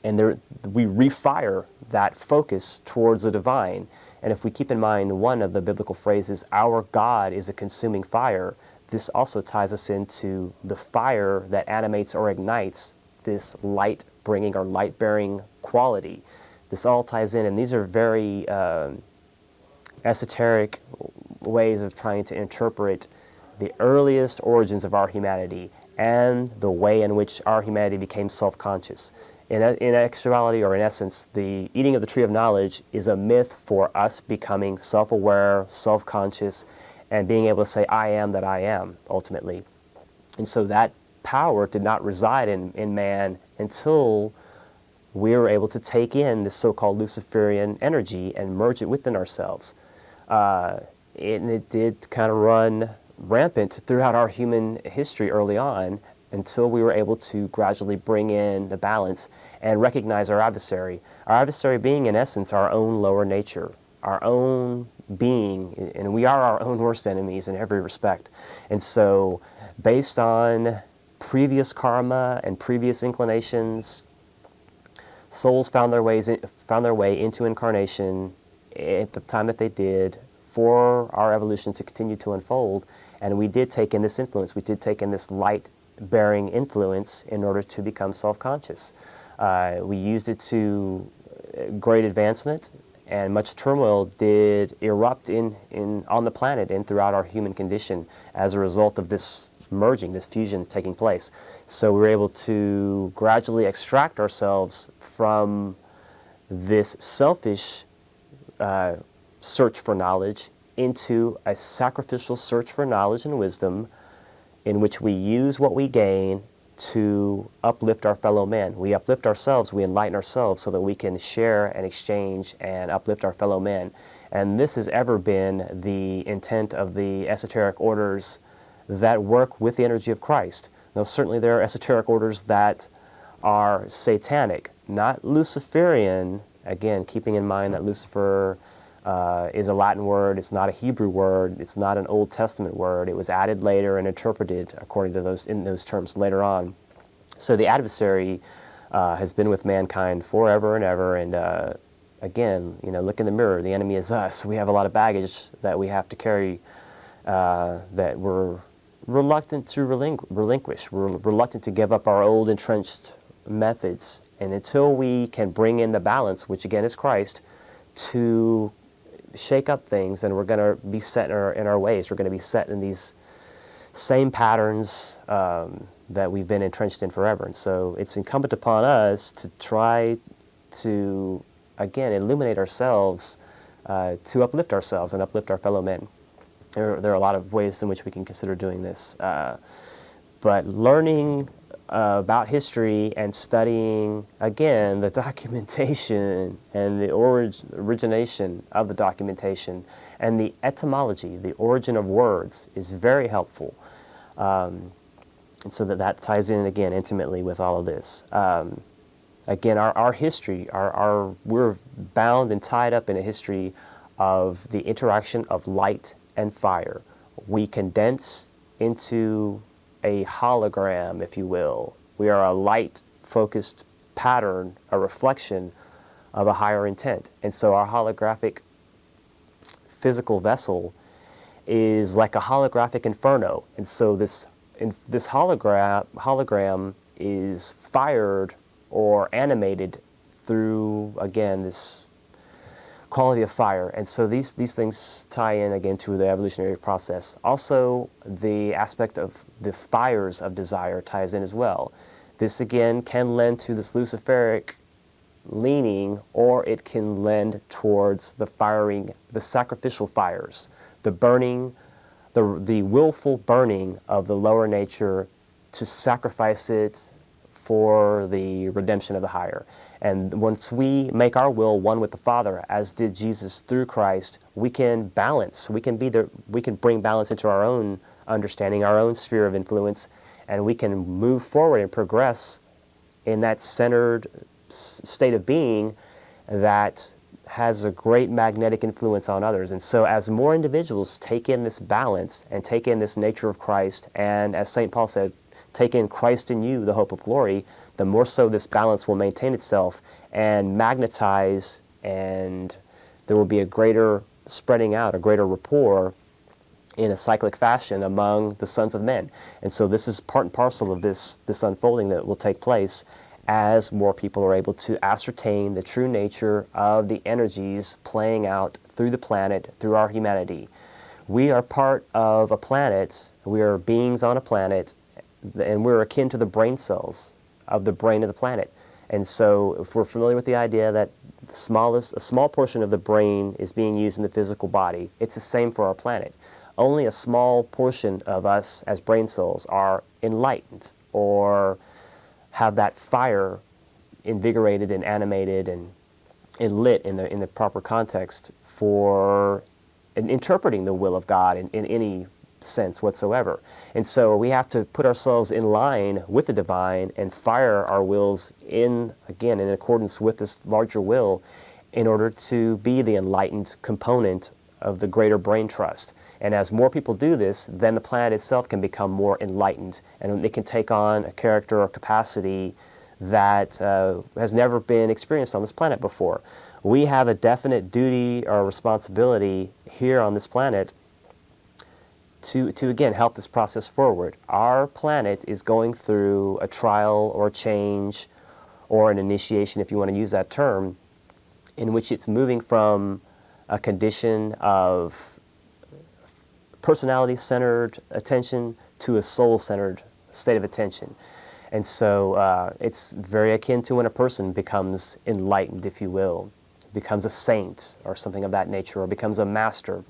And we refire that focus towards the divine. And if we keep in mind one of the biblical phrases, our God is a consuming fire, this also ties us into the fire that animates or ignites this light-bringing or light-bearing quality. This all ties in, and these are very esoteric ways of trying to interpret the earliest origins of our humanity and the way in which our humanity became self-conscious. In actuality, or in essence, the eating of the tree of knowledge is a myth for us becoming self-aware, self-conscious, and being able to say, I am that I am, ultimately. And so that power did not reside in man until we were able to take in this so-called Luciferian energy and merge it within ourselves. And it did kind of run rampant throughout our human history early on, until we were able to gradually bring in the balance and recognize our adversary. Our adversary being, in essence, our own lower nature, our own being, and we are our own worst enemies in every respect. And so, based on previous karma and previous inclinations, souls found their way into incarnation at the time that they did for our evolution to continue to unfold. And we did take in this influence. We did take in this light-bearing influence in order to become self-conscious. We used it to great advancement, and much turmoil did erupt on the planet and throughout our human condition as a result of this merging, this fusion taking place. So we were able to gradually extract ourselves from this selfish search for knowledge into a sacrificial search for knowledge and wisdom, in which we use what we gain to uplift our fellow men. We uplift ourselves, we enlighten ourselves so that we can share and exchange and uplift our fellow men. And this has ever been the intent of the esoteric orders that work with the energy of Christ. Now, certainly there are esoteric orders that are satanic, not Luciferian. Again, keeping in mind that Lucifer is a Latin word, it's not a Hebrew word, it's not an Old Testament word. It was added later and interpreted according to those terms later on. So the adversary has been with mankind forever and ever, and again, look in the mirror. The enemy is us. We have a lot of baggage that we have to carry that we're reluctant to relinquish. We're reluctant to give up our old entrenched methods. And until we can bring in the balance, which again is Christ, to shake up things, and we're going to be set in our ways. We're going to be set in these same patterns that we've been entrenched in forever. And so it's incumbent upon us to try to, again, illuminate ourselves, to uplift ourselves and uplift our fellow men. There are a lot of ways in which we can consider doing this. But learning about history and studying, again, the documentation and the origination of the documentation and the etymology, the origin of words, is very helpful. And so that ties in, again, intimately with all of this. Again, our history, we're bound and tied up in a history of the interaction of light and fire. We condense into a hologram, if you will. We are a light-focused pattern, a reflection of a higher intent. And so our holographic physical vessel is like a holographic inferno. And so this hologram is fired or animated through, again, this quality of fire. And so these things tie in, again, to the evolutionary process. Also, the aspect of the fires of desire ties in as well. This, again, can lend to this Luciferic leaning, or it can lend towards the sacrificial fires, the burning, the willful burning of the lower nature to sacrifice it for the redemption of the higher. And once we make our will one with the Father, as did Jesus through Christ, we can balance. We can bring balance into our own understanding, our own sphere of influence, and we can move forward and progress in that centered state of being that has a great magnetic influence on others. And so as more individuals take in this balance and take in this nature of Christ, and as St. Paul said, take in Christ in you, the hope of glory, the more so this balance will maintain itself and magnetize, and there will be a greater spreading out, a greater rapport in a cyclic fashion among the sons of men. And so this is part and parcel of this unfolding that will take place as more people are able to ascertain the true nature of the energies playing out through the planet, through our humanity. We are part of a planet, we are beings on a planet, and we're akin to the brain cells of the brain of the planet. And so if we're familiar with the idea that a small portion of the brain is being used in the physical body, it's the same for our planet. Only a small portion of us as brain cells are enlightened or have that fire invigorated and animated and lit in the proper context for interpreting the will of God in any sense whatsoever. And so we have to put ourselves in line with the divine and fire our wills in accordance with this larger will in order to be the enlightened component of the greater brain trust. And as more people do this, then the planet itself can become more enlightened, and it can take on a character or capacity that has never been experienced on this planet before. We have a definite duty or responsibility here on this planet to again help this process forward. Our planet is going through a trial or change or an initiation, if you want to use that term, in which it's moving from a condition of personality-centered attention to a soul-centered state of attention. And so it's very akin to when a person becomes enlightened, if you will, becomes a saint or something of that nature, or becomes a master,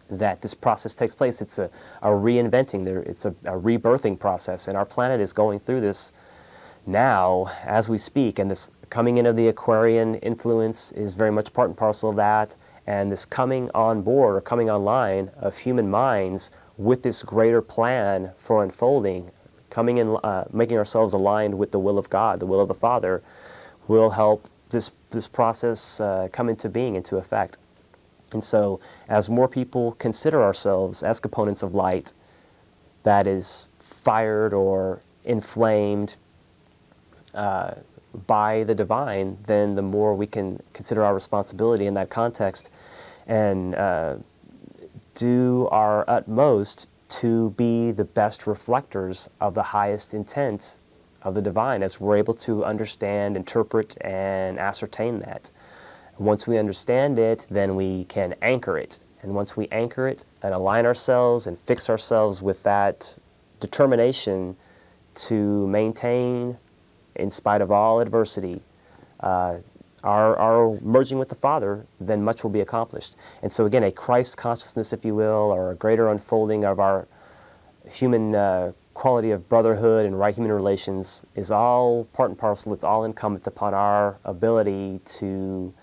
that this process takes place. It's a reinventing, it's a rebirthing process, and our planet is going through this now as we speak, and this coming in of the Aquarian influence is very much part and parcel of that, and this coming on board or coming online of human minds with this greater plan for unfolding coming in, making ourselves aligned with the will of God, the will of the Father, will help this process come into being, into effect. And so as more people consider ourselves as components of light that is fired or inflamed by the divine, then the more we can consider our responsibility in that context and do our utmost to be the best reflectors of the highest intent of the divine, as we're able to understand, interpret, and ascertain that. Once we understand it, then we can anchor it. And once we anchor it and align ourselves and fix ourselves with that determination to maintain, in spite of all adversity, our merging with the Father, then much will be accomplished. And so again, a Christ consciousness, if you will, or a greater unfolding of our human quality of brotherhood and right human relations is all part and parcel. It's all incumbent upon our ability to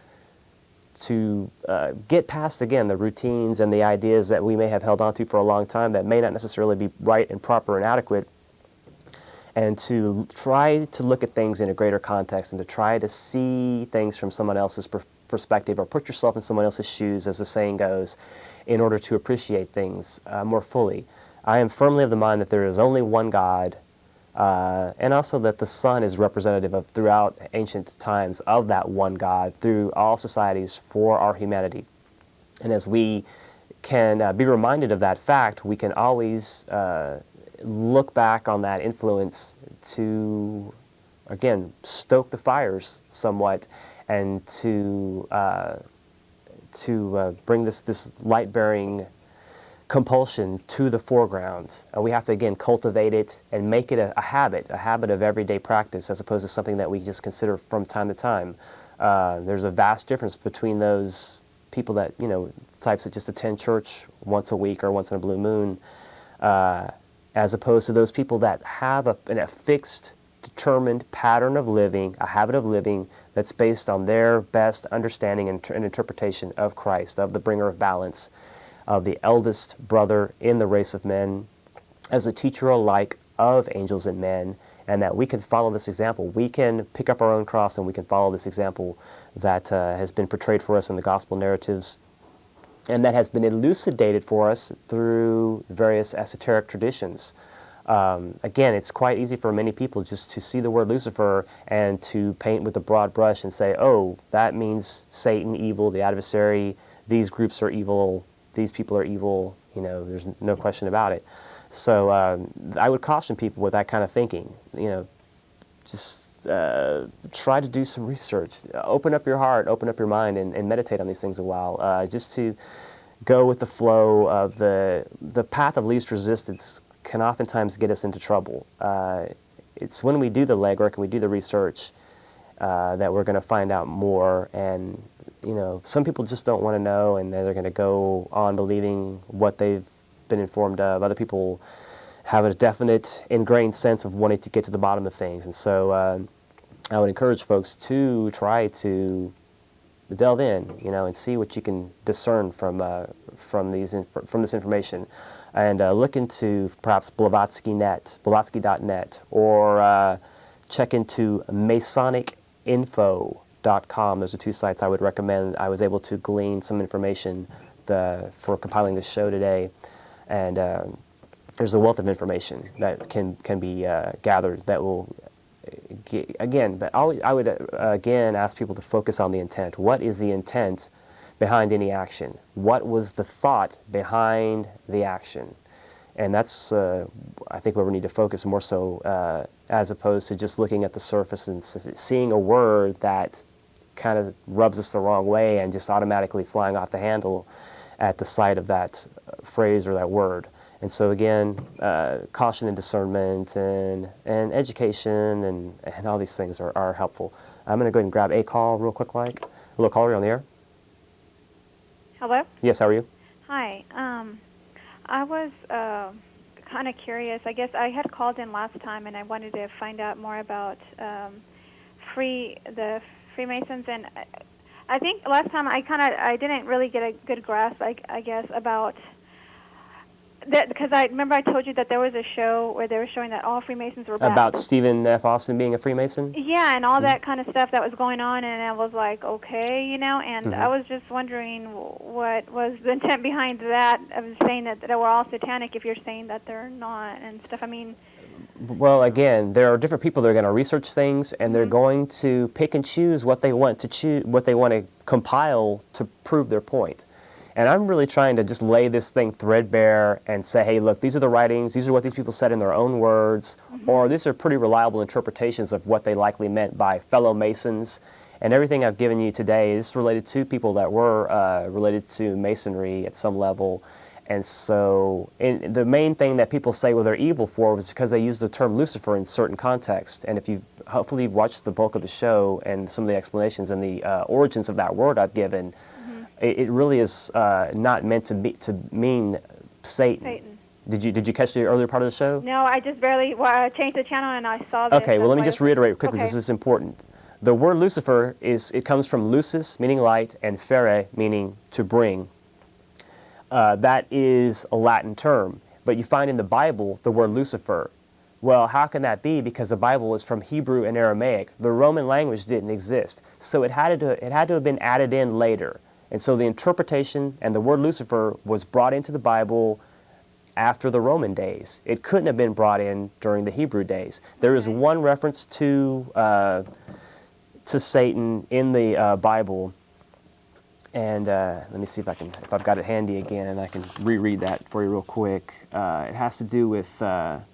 get past, again, the routines and the ideas that we may have held on to for a long time that may not necessarily be right and proper and adequate, and to try to look at things in a greater context and to try to see things from someone else's perspective, or put yourself in someone else's shoes, as the saying goes, in order to appreciate things more fully. I am firmly of the mind that there is only one God, and also that the Son is representative of, throughout ancient times, of that one God through all societies for our humanity. And as we can be reminded of that fact, we can always look back on that influence to, again, stoke the fires somewhat, and to bring this light-bearing compulsion to the foreground. We have to, again, cultivate it and make it a habit of everyday practice, as opposed to something that we just consider from time to time. There's a vast difference between those people that, types that just attend church once a week or once in a blue moon, as opposed to those people that have a fixed, determined pattern of living, a habit of living that's based on their best understanding and interpretation of Christ, of the bringer of balance, of the eldest brother in the race of men, as a teacher alike of angels and men, and that we can follow this example. We can pick up our own cross and we can follow this example that has been portrayed for us in the gospel narratives, and that has been elucidated for us through various esoteric traditions. Again, it's quite easy for many people just to see the word Lucifer and to paint with a broad brush and say, oh, that means Satan, evil, the adversary, these groups are evil, these people are evil, there's no question about it. So I would caution people with that kind of thinking, just try to do some research, open up your heart, open up your mind, and meditate on these things a while, just to go with the flow of the path of least resistance can oftentimes get us into trouble. It's when we do the legwork and we do the research that we're going to find out more. And some people just don't want to know, and they're going to go on believing what they've been informed of. Other people have a definite ingrained sense of wanting to get to the bottom of things. And so I would encourage folks to try to delve in, and see what you can discern from this information, and look into perhaps Blavatsky.net, or check into MasonicInfo.com. Those are two sites I would recommend. I was able to glean some information for compiling this show today, and there's a wealth of information that can be gathered that will, again, but I would again ask people to focus on the intent. What is the intent behind any action? What was the thought behind the action? And that's, I think, where we need to focus more so, as opposed to just looking at the surface and seeing a word that kind of rubs us the wrong way and just automatically flying off the handle at the sight of that phrase or that word. And so again, caution and discernment and education and all these things are helpful. I'm going to go ahead and grab a call real quick, Hello, caller, you're on the air. Hello? Yes, how are you? Hi. I was kind of curious. I guess I had called in last time, and I wanted to find out more about the Freemasons. And I think last time I didn't really get a good grasp, I guess, about Because I remember I told you that there was a show where they were showing that all Freemasons were bad. About Stephen F. Austin being a Freemason? Yeah, and all that kind of stuff that was going on, and I was like, okay, and I was just wondering what was the intent behind that, of saying that they were all satanic if you're saying that they're not and stuff. I mean... Well, again, there are different people that are going to research things, and they're going to pick and choose what they want to compile to prove their point. And I'm really trying to just lay this thing threadbare and say, hey, look, these are the writings, these are what these people said in their own words, or these are pretty reliable interpretations of what they likely meant by fellow Masons. And everything I've given you today is related to people that were related to Masonry at some level. And so the main thing that people say, well, they're evil for was because they use the term Lucifer in certain contexts. And if hopefully you've watched the bulk of the show and some of the explanations and the origins of that word I've given, it really is not meant to mean Satan. Did you catch the earlier part of the show? No, I just barely changed the channel and I saw this. Okay, well, let me just reiterate quickly. This is important. The word Lucifer comes from lucis, meaning light, and fere, meaning to bring. That is a Latin term, but you find in the Bible the word Lucifer. Well, how can that be? Because the Bible is from Hebrew and Aramaic. The Roman language didn't exist, so it had to have been added in later. And so the interpretation and the word Lucifer was brought into the Bible after the Roman days. It couldn't have been brought in during the Hebrew days. There is one reference to Satan in the Bible. And let me see if I've got it handy again, and I can reread that for you real quick. It has to do with, well,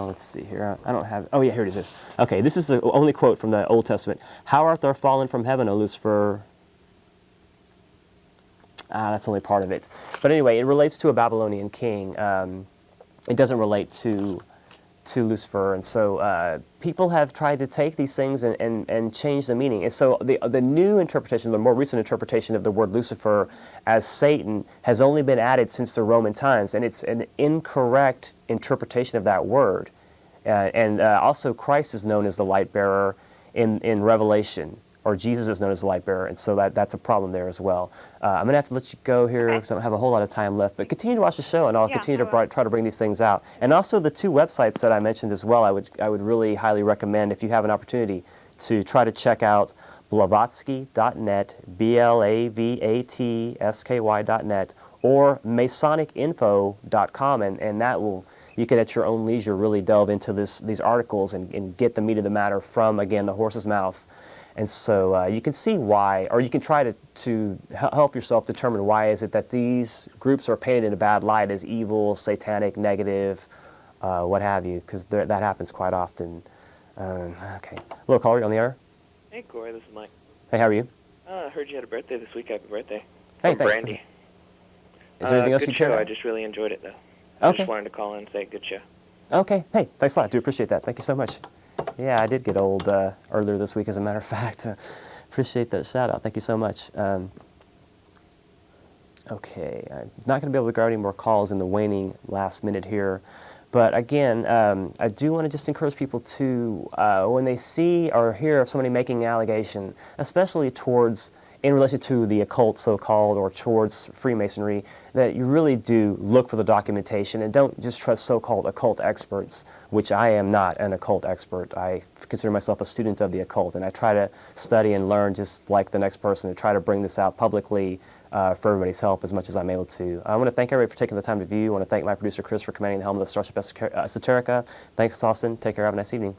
let's see here. I don't have, oh yeah, here it is. Okay, this is the only quote from the Old Testament. How art thou fallen from heaven, O Lucifer? That's only part of it. But anyway, it relates to a Babylonian king. It doesn't relate to Lucifer, and so people have tried to take these things and change the meaning. And so the new interpretation, the more recent interpretation of the word Lucifer as Satan has only been added since the Roman times, and it's an incorrect interpretation of that word. And also Christ is known as the light bearer in Revelation, or Jesus is known as the light bearer, and so that's a problem there as well. I'm going to have to let you go here because I don't have a whole lot of time left, but continue to watch the show, and I'll continue to try to bring these things out. And also the two websites that I mentioned as well, I would really highly recommend, if you have an opportunity, to try to check out Blavatsky.net, BLAVATSKY.net, or MasonicInfo.com, and that will, you can at your own leisure really delve into these articles and get the meat of the matter from, again, the horse's mouth. And so you can see why, or you can try to help yourself determine why is it that these groups are painted in a bad light as evil, satanic, negative, what have you, because that happens quite often. Okay. Hello, caller, you on the air? Hey, Corey, this is Mike. Hey, how are you? I heard you had a birthday this week. Happy birthday. Hey, thanks. Brandy. Is there anything else you care about? I just really enjoyed it, though. I just wanted to call in and say good show. Okay. Hey, thanks a lot. I do appreciate that. Thank you so much. Yeah, I did get old earlier this week, as a matter of fact. Appreciate that shout-out. Thank you so much. Okay, I'm not going to be able to grab any more calls in the waning last minute here. But again, I do want to just encourage people to, when they see or hear of somebody making an allegation, especially in relation to the occult, so-called, or towards Freemasonry, that you really do look for the documentation and don't just trust so-called occult experts, which I am not an occult expert. I consider myself a student of the occult, and I try to study and learn just like the next person to try to bring this out publicly for everybody's help as much as I'm able to. I want to thank everybody for taking the time to view. I want to thank my producer, Chris, for commanding the helm of the Starship Esoterica. Thanks, Austin. Take care. Have a nice evening.